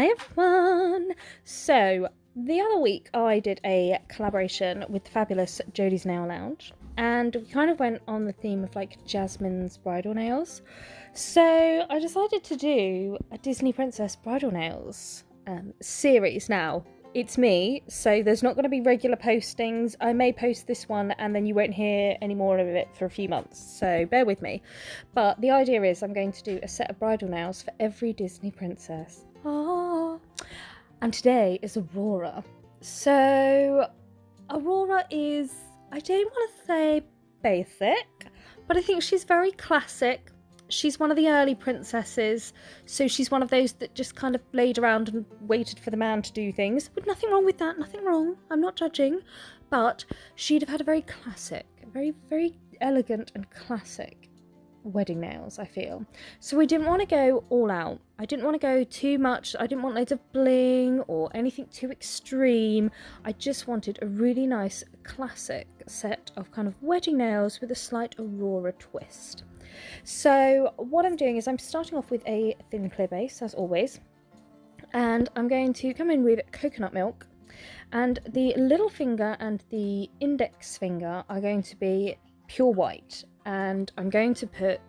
Hi everyone! So, the other week I did a collaboration with the fabulous Jodie's Nail Lounge, and we kind of went on the theme of like Jasmine's bridal nails. So I decided to do a Disney Princess bridal nails series now. It's me, so there's not going to be regular postings. I may post this one and then you won't hear any more of it for a few months, so bear with me. But the idea is I'm going to do a set of bridal nails for every Disney princess. And today is Aurora. So Aurora is, I don't want to say basic, but I think she's very classic. She's one of the early princesses, so she's one of those that just kind of laid around and waited for the man to do things. But nothing wrong with that, nothing wrong. I'm not judging. But she'd have had a very classic, very, very elegant and classic wedding nails, I feel. So we didn't want to go all out. I didn't want to go too much. I didn't want loads of bling or anything too extreme. I just wanted a really nice classic set of kind of wedding nails with a slight Aurora twist. So what I'm doing is I'm starting off with a thin clear base, as always, and I'm going to come in with coconut milk, and the little finger and the index finger are going to be pure white, and I'm going to put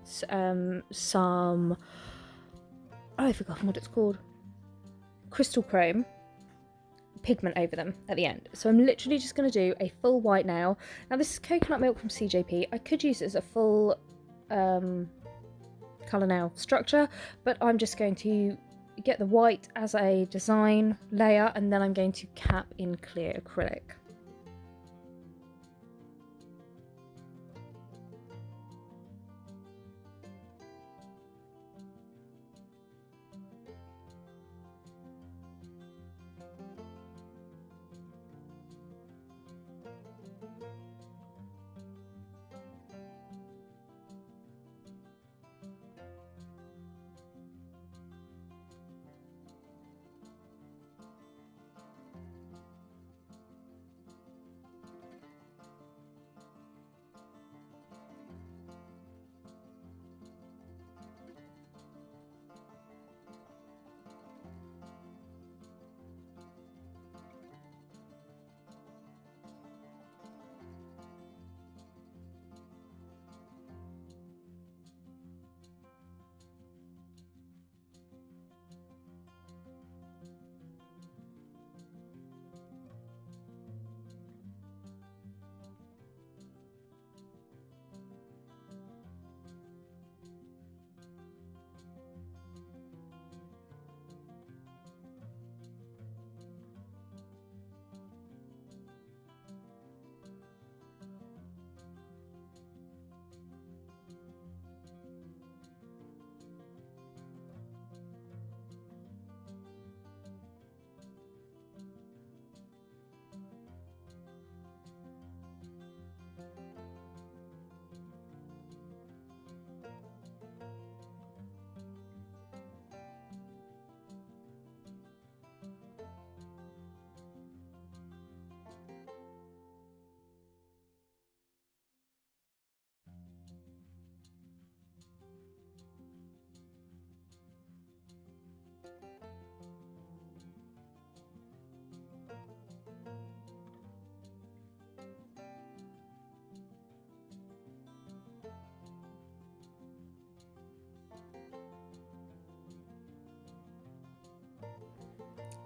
some, I've forgotten what it's called, crystal chrome pigment over them at the end. So I'm literally just going to do a full white nail. Now this is coconut milk from CJP. I could use it as a full colour nail structure, but I'm just going to get the white as a design layer, and then I'm going to cap in clear acrylic.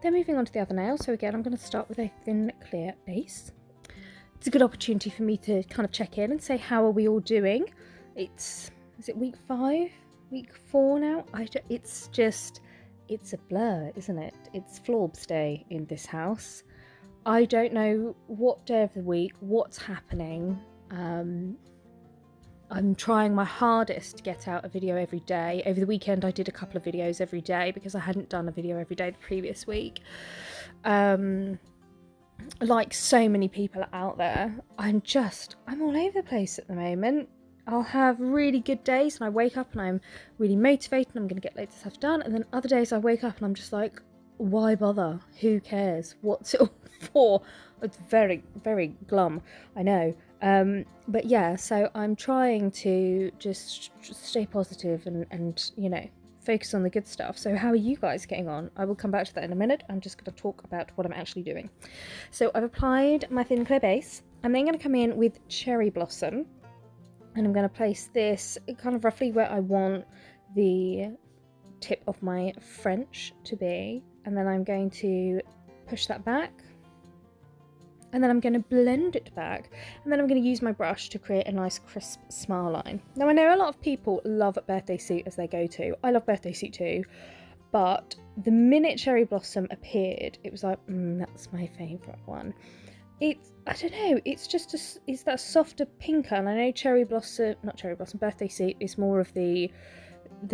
Then moving on to the other nail, so again I'm going to start with a thin clear base. It's a good opportunity for me to kind of check in and say how are we all doing. Is it week 5? Week 4 now? It's a blur, isn't it? It's Florbs Day in this house. I don't know what day of the week, what's happening. I'm trying my hardest to get out a video every day. Over the weekend I did a couple of videos every day because I hadn't done a video every day the previous week. Like so many people out there, I'm all over the place at the moment. I'll have really good days and I wake up and I'm really motivated and I'm going to get loads of stuff done, and then other days I wake up and I'm just like, why bother? Who cares? What's it all for? It's very, very glum, I know. But yeah, so I'm trying to just stay positive and you know, focus on the good stuff. So how are you guys getting on? I will come back to that in a minute. I'm just going to talk about what I'm actually doing. So I've applied my thin clear base. I'm then going to come in with Cherry Blossom, and I'm going to place this kind of roughly where I want the tip of my French to be, and then I'm going to push that back, and then I'm going to blend it back, and then I'm going to use my brush to create a nice crisp smile line. Now, I know a lot of people love Birthday Suit as their go-to. I love Birthday Suit too, but the minute Cherry Blossom appeared, it was like, that's my favourite one. I don't know, it's just it's that softer pinker, and I know Birthday Suit is more of the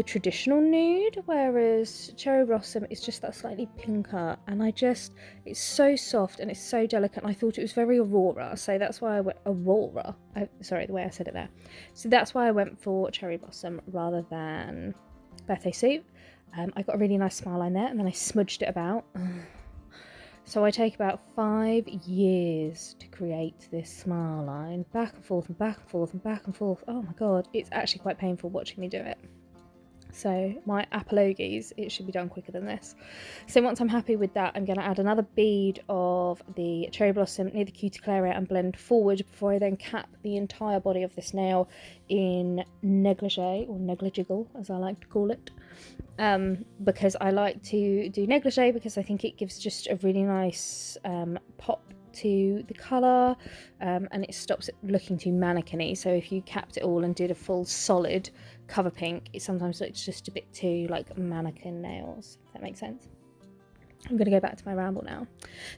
traditional nude, whereas Cherry Blossom is just that slightly pinker, and it's so soft and it's so delicate, and I thought it was very Aurora, so that's why I went sorry, the way I said it there. So that's why I went for Cherry Blossom rather than Birthday Suit. I got a really nice smile line there, and then I smudged it about. So I take about 5 years to create this smile line, back and forth and back and forth and back and forth. Oh my god, it's actually quite painful watching me do it. So my apologies, it should be done quicker than this. So once I'm happy with that, I'm going to add another bead of the Cherry Blossom near the cuticle area and blend forward before I then cap the entire body of this nail in Negligee, or Negligible as I like to call it. Because I like to do Negligee because I think it gives just a really nice pop to the colour, and it stops it looking too mannequin-y. So if you capped it all and did a full solid cover pink, it sometimes looks just a bit too like mannequin nails, if that makes sense. I'm going to go back to my ramble now.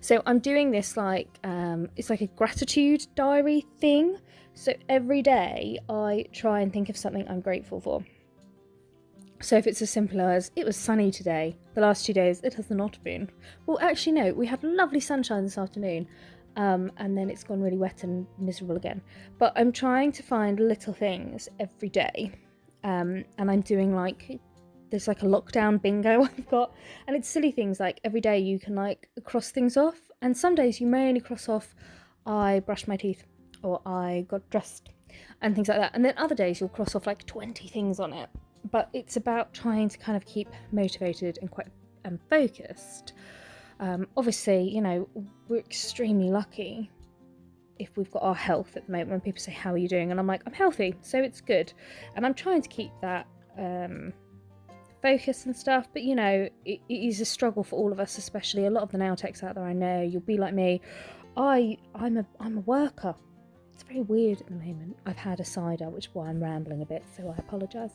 So I'm doing this like, it's like a gratitude diary thing. So every day I try and think of something I'm grateful for. So if it's as simple as, it was sunny today, the last 2 days it has not been. Well, actually no, we had lovely sunshine this afternoon, and then it's gone really wet and miserable again. But I'm trying to find little things every day, and I'm doing like, there's like a lockdown bingo I've got, and it's silly things like every day you can like cross things off, and some days you may only cross off, I brushed my teeth, or I got dressed, and things like that. And then other days you'll cross off like 20 things on it. But it's about trying to kind of keep motivated and quite focused. Obviously, you know, we're extremely lucky if we've got our health at the moment. When people say, how are you doing? And I'm like, I'm healthy, so it's good. And I'm trying to keep that focus and stuff. But, you know, it is a struggle for all of us, especially a lot of the nail techs out there I know. You'll be like me. I'm a worker. It's very weird at the moment. I've had a cider, which is why I'm rambling a bit, so I apologise.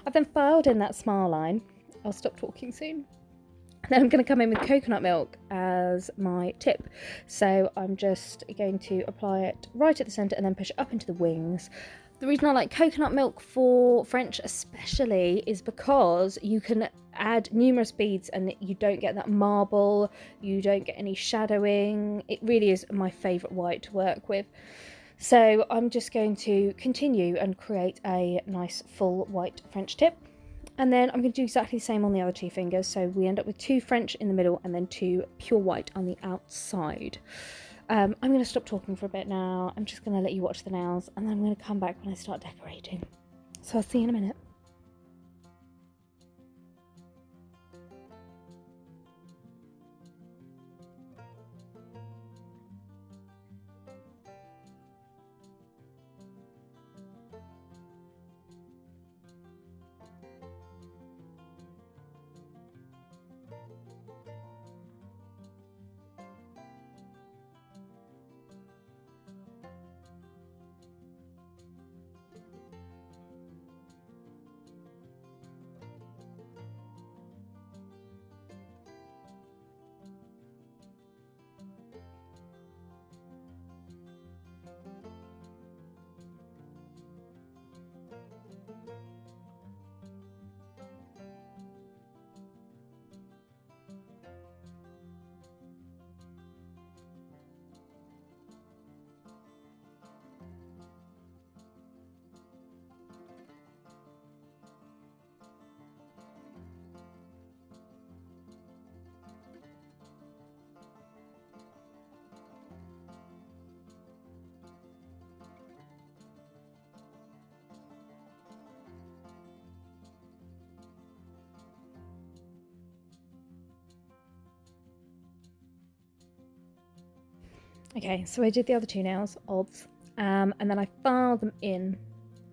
I've then filed in that smile line. I'll stop talking soon. And then I'm going to come in with coconut milk as my tip. So I'm just going to apply it right at the centre and then push it up into the wings. The reason I like coconut milk for French especially is because you can add numerous beads and you don't get that marble, you don't get any shadowing. It really is my favourite white to work with. So I'm just going to continue and create a nice full white French tip. And then I'm going to do exactly the same on the other 2 fingers. So we end up with 2 French in the middle and then 2 pure white on the outside. I'm going to stop talking for a bit now. I'm just going to let you watch the nails, and then I'm going to come back when I start decorating. So I'll see you in a minute. Okay, so I did the other 2 nails, odds, and then I filed them in,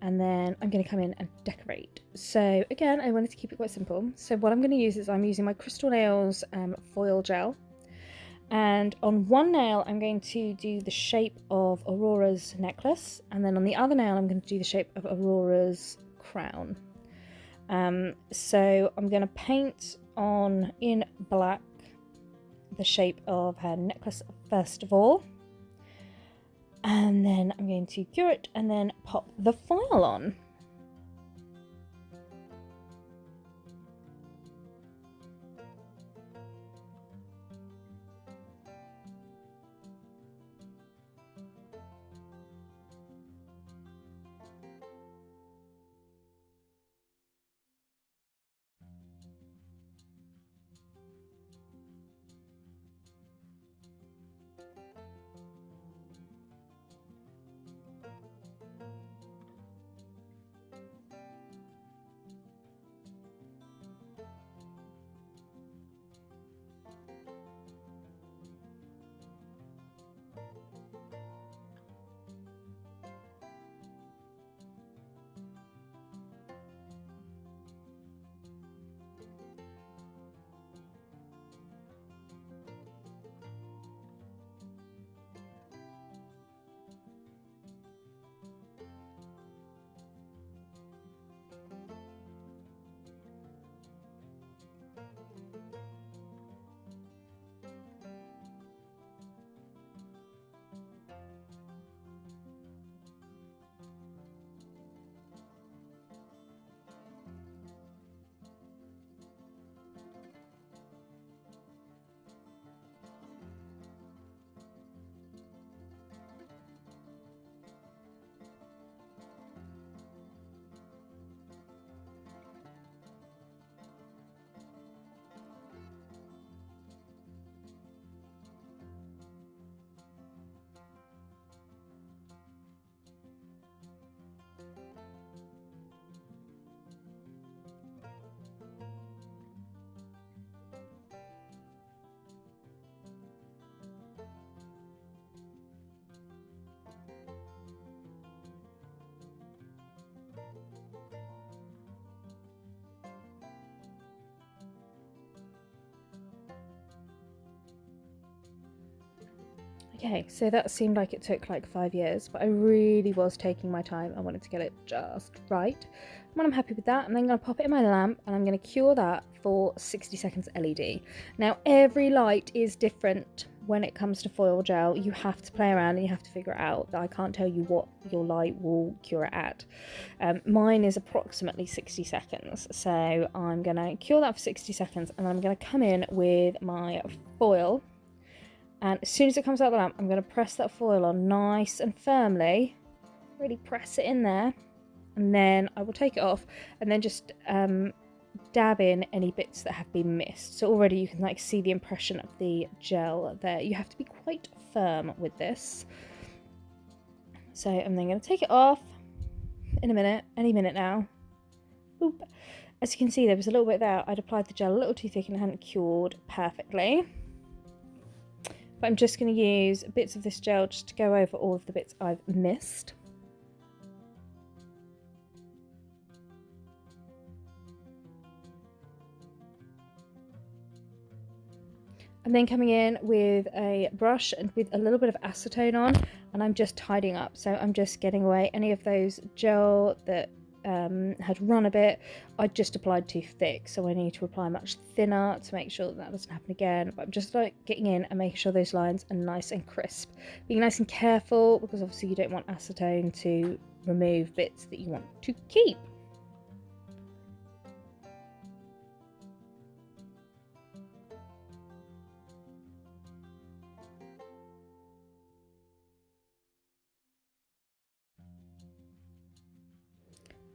and then I'm going to come in and decorate. So again, I wanted to keep it quite simple. So what I'm going to use is I'm using my Crystal Nails foil gel, and on one nail I'm going to do the shape of Aurora's necklace, and then on the other nail I'm going to do the shape of Aurora's crown. So I'm going to paint on in black the shape of her necklace first of all, and then I'm going to cure it and then pop the foil on. Okay, so that seemed like it took like 5 years, but I really was taking my time. I wanted to get it just right. When I'm happy with that, I'm then going to pop it in my lamp and I'm going to cure that for 60 seconds LED. Now, every light is different when it comes to foil gel. You have to play around and you have to figure it out. I can't tell you what your light will cure it at. Mine is approximately 60 seconds. So I'm going to cure that for 60 seconds and I'm going to come in with my foil. And as soon as it comes out of the lamp, I'm going to press that foil on nice and firmly. Really press it in there. And then I will take it off and then just dab in any bits that have been missed. So already you can like see the impression of the gel there. You have to be quite firm with this. So I'm then going to take it off in a minute, any minute now. Boop. As you can see, there was a little bit there. I'd applied the gel a little too thick and it hadn't cured perfectly. But I'm just going to use bits of this gel just to go over all of the bits I've missed. I'm then coming in with a brush and with a little bit of acetone on, and I'm just tidying up. So I'm just getting away any of those gel that had run a bit. I just applied too thick, so I need to apply much thinner to make sure that that doesn't happen again. But I'm just like getting in and making sure those lines are nice and crisp. Being nice and careful, because obviously you don't want acetone to remove bits that you want to keep.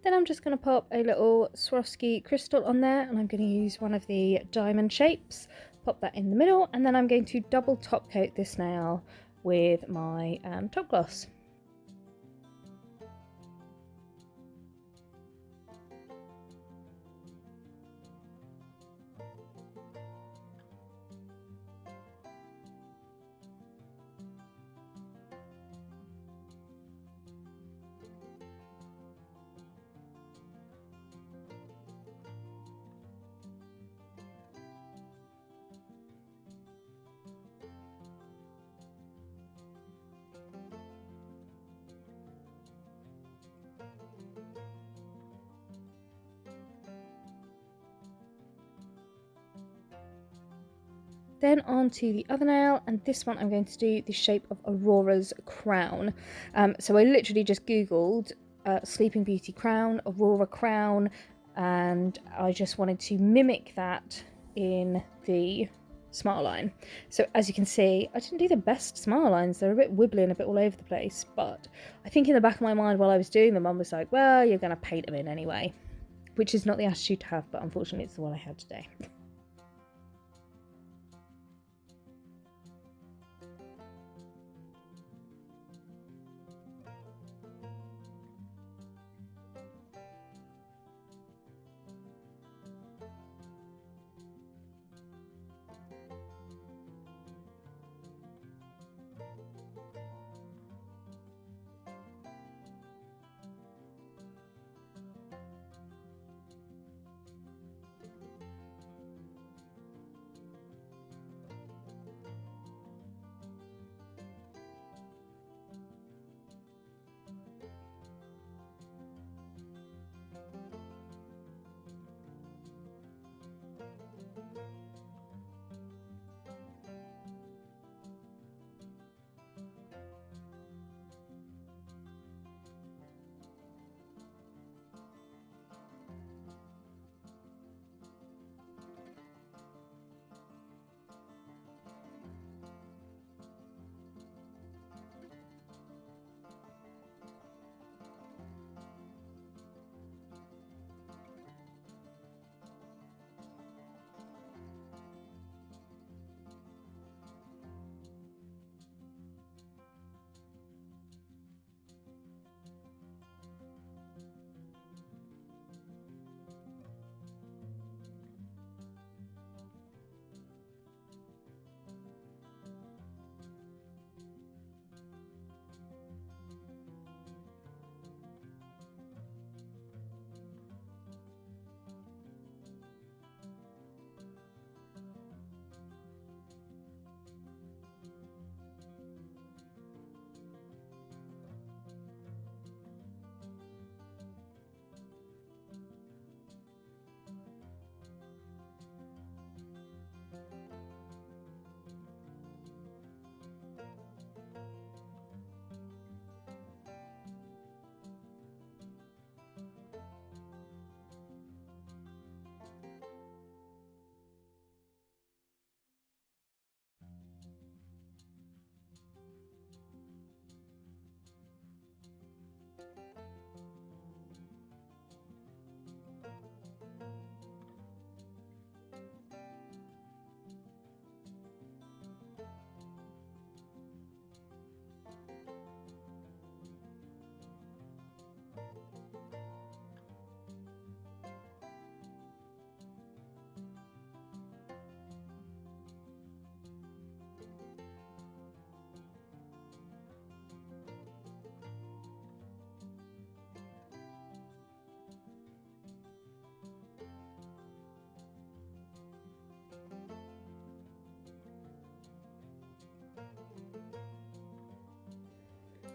Then I'm just going to pop a little Swarovski crystal on there, and I'm going to use one of the diamond shapes, pop that in the middle, and then I'm going to double top coat this nail with my top gloss. then on to the other nail, and this one I'm going to do the shape of Aurora's crown. So I literally just googled Sleeping Beauty crown, Aurora crown, and I just wanted to mimic that in the smile line. So as you can see, I didn't do the best smile lines. They're a bit wibbly and a bit all over the place, but I think in the back of my mind while I was doing them, I was like, well, you're going to paint them in anyway, which is not the attitude to have, but unfortunately it's the one I had today.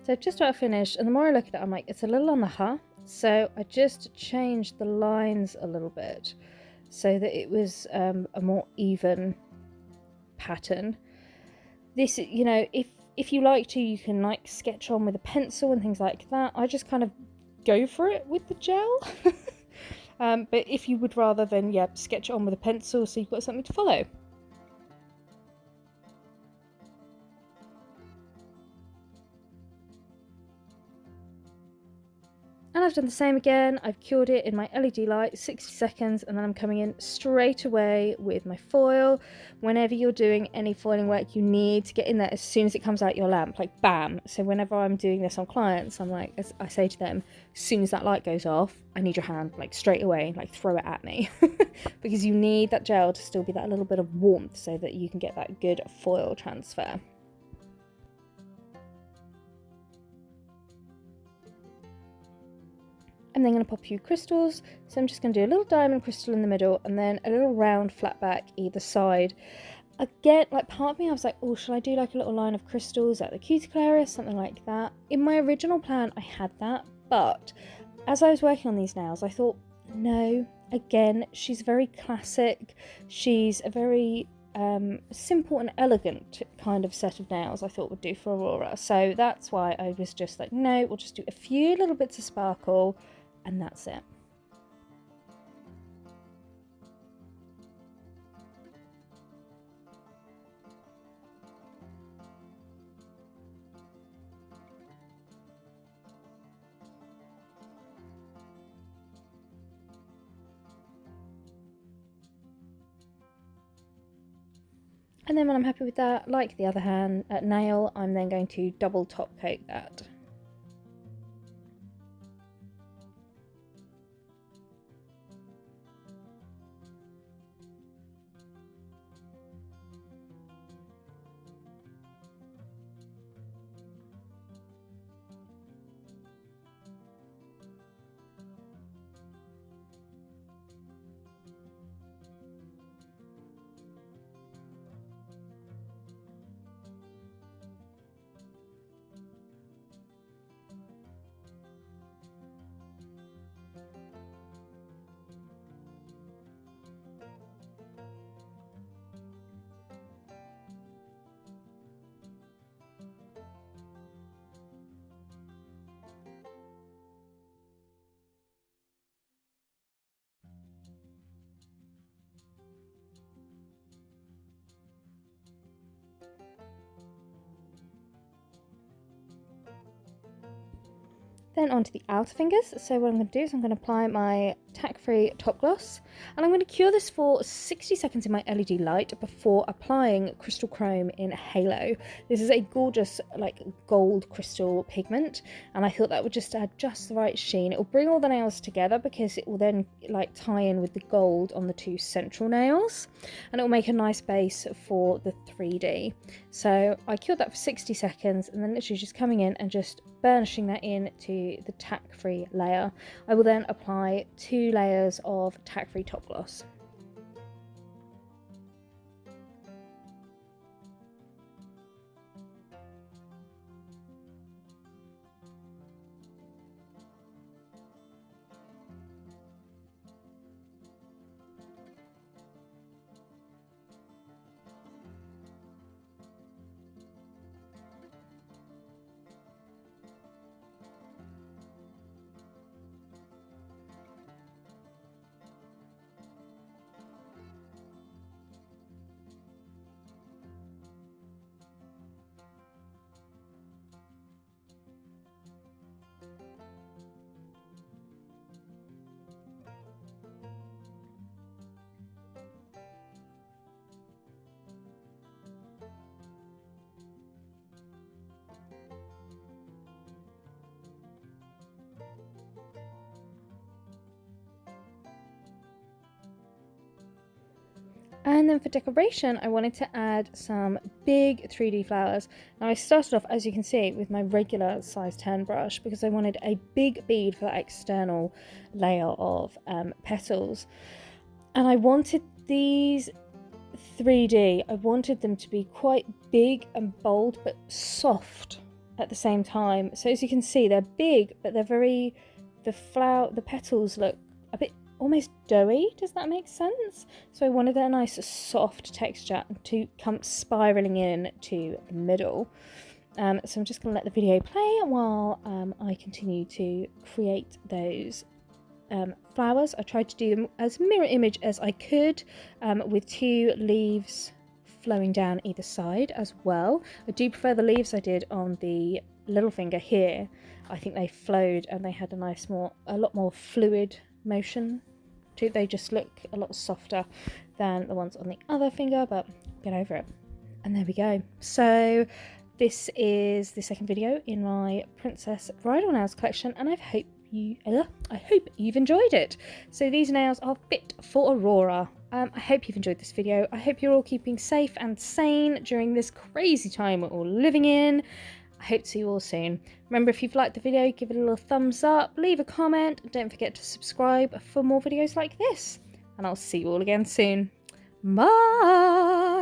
So I've just about finished, and the more I look at it, I'm like, it's a little on the huh. So I just changed the lines a little bit so that it was a more even pattern. This, you know, if you like to, you can like sketch on with a pencil and things like that. I just kind of go for it with the gel. But if you would rather, then yeah, sketch it on with a pencil so you've got something to follow. And I've done the same again. I've cured it in my LED light, 60 seconds, and then I'm coming in straight away with my foil. Whenever you're doing any foiling work, you need to get in there as soon as it comes out your lamp, like bam. So whenever I'm doing this on clients, I'm like, as I say to them, as soon as that light goes off, I need your hand, like straight away, like throw it at me. Because you need that gel to still be that little bit of warmth so that you can get that good foil transfer. I'm then going to pop a few crystals, so I'm just going to do a little diamond crystal in the middle and then a little round flat back either side. Again, like part of me, I was like, oh, shall I do like a little line of crystals at the cuticle area, something like that. In my original plan, I had that, but as I was working on these nails, I thought, no, again, she's very classic. She's a very simple and elegant kind of set of nails I thought would do for Aurora. So that's why I was just like, no, we'll just do a few little bits of sparkle and that's it. And then when I'm happy with that, like the other nail, I'm then going to double top coat that. Then onto the outer fingers. So what I'm going to do is I'm going to apply my tack-free top gloss, and I'm going to cure this for 60 seconds in my LED light before applying crystal chrome in Halo. This is a gorgeous like gold crystal pigment, and I thought that would just add just the right sheen. It will bring all the nails together because it will then like tie in with the gold on the two central nails, and it will make a nice base for the 3D. So I cured that for 60 seconds and then literally just coming in and just burnishing that into the tack-free layer. I will then apply 2 layers of tack-free top gloss. And then for decoration, I wanted to add some big 3D flowers. Now I started off, as you can see, with my regular size 10 brush because I wanted a big bead for that external layer of petals. And I wanted these 3D, I wanted them to be quite big and bold, but soft at the same time. So as you can see, they're big, but they're very, the petals look a bit almost doughy. Does that make sense? So I wanted a nice soft texture to come spiraling in to the middle. So I'm just going to let the video play while I continue to create those flowers. I tried to do them as mirror image as I could, with 2 leaves flowing down either side as well. I do prefer the leaves I did on the little finger here. I think they flowed and they had a lot more fluid motion. They just look a lot softer than the ones on the other finger, but get over it. And there we go. So this is the second video in my Princess Bridal Nails collection, and I hope you've enjoyed it. So these nails are fit for Aurora. I hope you've enjoyed this video. I hope you're all keeping safe and sane during this crazy time we're all living in. I hope to see you all soon. Remember, if you've liked the video, give it a little thumbs up, leave a comment, and don't forget to subscribe for more videos like this. And I'll see you all again soon. Bye!